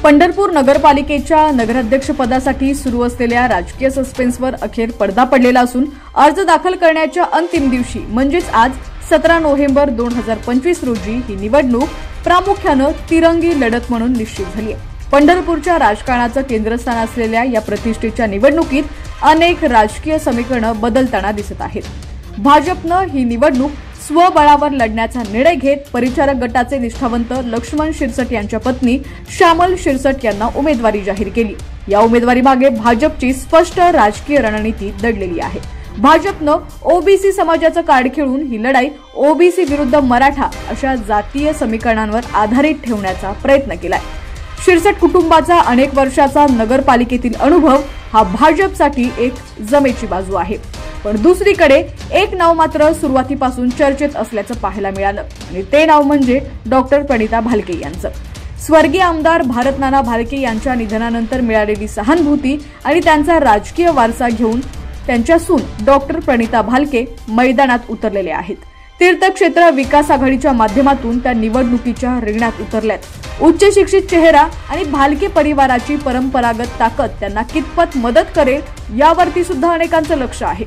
पंढरपूर नगरपालिकेच्या नगराध्यक्षपदासाठी सुरू असलेल्या राजकीय सस्पेन्सवर अखेर पडदा पडलेला असून अर्ज दाखल करण्याच्या अंतिम दिवशी म्हणजेच आज 17 नोव्हेंबर 2025 रोजी ही निवडणूक प्रामुख्याने तिरंगी लढत म्हणून निश्चित झाली आहे। पंढरपूरच्या राजकारणाचं केंद्रस्थान असलेल्या या प्रतिष्ठेच्या निवडणुकीत अनेक राजकीय समीकरणं बदलताना दिसत आहेत। भाजपनं ही निवडणूक स्वबळावर लढण्याचा निर्णय घेत परिचारक गटाचे निष्ठावंत लक्ष्मण शिरसट यांच्या पत्नी श्यामल शिरसट यांना उमेदवारी जाहीर केली। या उमेदवारीमागे भाजपची स्पष्ट राजकीय रणनीती दडलेली आहे। भाजपनं ओबीसी समाजाचं कार्ड खेळून ही लढाई ओबीसी विरुद्ध मराठा अशा जातीय समीकरणांवर आधारित ठेवण्याचा प्रयत्न केलाय। शिरसट कुटुंबाचा अनेक वर्षाचा नगरपालिकेतील अनुभव हा भाजपसाठी एक जमेची बाजू आहे। पण दुसरीकडे एक नाव मात्र सुरुवातीपासून चर्चेत असल्याचं पाहायला मिळालं आणि ते नाव म्हणजे डॉक्टर प्रणिता भालके यांचं। स्वर्गीय आमदार भारत नाना भालके यांच्या निधनानंतर मिळालेली सहानुभूती आणि त्यांचा राजकीय वारसा घेऊन त्यांच्या सून डॉक्टर प्रणिता भालके मैदानात उतरलेले आहेत। तीर्थक्षेत्र विकास आघाडीच्या माध्यमातून त्या निवडणुकीच्या रिंगणात उतरल्यात। उच्च शिक्षित चेहरा आणि भालके परिवाराची परंपरागत ताकद त्यांना कितपत मदत करेल यावरती सुद्धा अनेकांचं लक्ष आहे।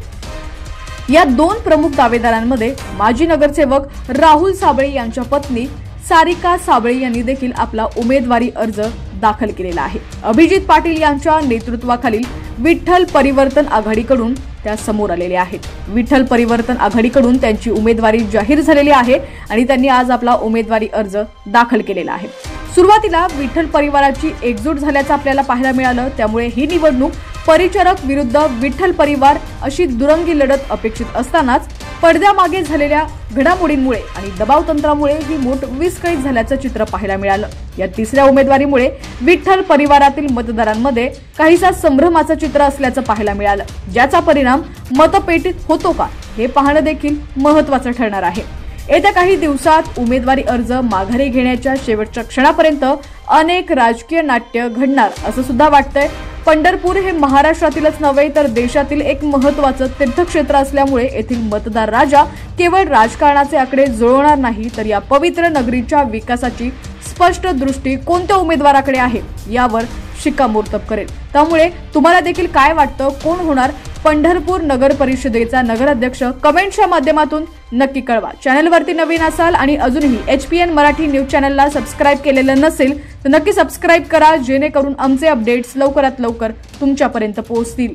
या दोन प्रमुख दावेदारांमध्ये माजी नगरसेवक राहुल साबळे यांच्या पत्नी सारिका साबळे यांनी देखील आपला उमेदवारी अर्ज दाखल केलेला आहे। अभिजित पाटील यांच्या नेतृत्वाखालील विठ्ठल परिवर्तन आघाडीकडून त्या समोर आलेले आहेत। विठ्ठल परिवर्तन आघाडीकडून त्यांची उमेदवारी जाहीर झालेली आहे आणि त्यांनी आज आपला उमेदवारी अर्ज दाखल केलेला आहे। सुरुवातीला विठ्ठल परिवाराची एकजूट झाल्याचं आपल्याला पाहायला मिळालं, त्यामुळे ही निवडणूक परिचारक विरुद्ध विठ्ठल परिवार अशी दुरंगी लढत अपेक्षित असतानाच पडद्यामागे झालेल्या घडामोडींमुळे आणि दबाव तंत्रामुळे ही मोठ विस्कळीत झाल्याचं चित्र पाहायला मिळालं। या तिसऱ्या उमेदवारीमुळे विठ्ठल परिवारातील मतदारांमध्ये काहीसा संभ्रमाचं चित्र असल्याचं पाहायला मिळालं, ज्याचा परिणाम मतपेटीत होतो का हे पाहणं देखील महत्त्वाचं ठरणार आहे। येत्या काही दिवसात उमेदवारी अर्ज माघारी घेण्याच्या शेवटच्या क्षणापर्यंत अनेक राजकीय नाट्य घडणार असं सुद्धा वाटतंय। पंढरपूर हे महाराष्ट्रातीलच नव्हे तर देशातील एक महत्त्वाचं तीर्थक्षेत्र असल्यामुळे येथील मतदार राजा केवळ राजकारणाचे आकडे जुळवणार नाही तर या पवित्र नगरीच्या विकासाची स्पष्ट दृष्टी कोणत्या उमेदवाराकडे आहे यावर शिक्कामोर्तब करेल। त्यामुळे तुम्हाला देखील काय वाटतं, कोण होणार पंढरपूर नगर परिषदेचा नगराध्यक्ष? कमेंटच्या माध्यमातून नक्की कळवा। चॅनलवरती नवीन असाल आणि अजूनही HPN मराठी न्यूज चॅनलला सबस्क्राइब केलेलं नसेल तर नक्की सबस्क्राइब करा, जेणेकरून आमचे अपडेट्स लवकरात लवकर तुमच्यापर्यंत पोहोचतील।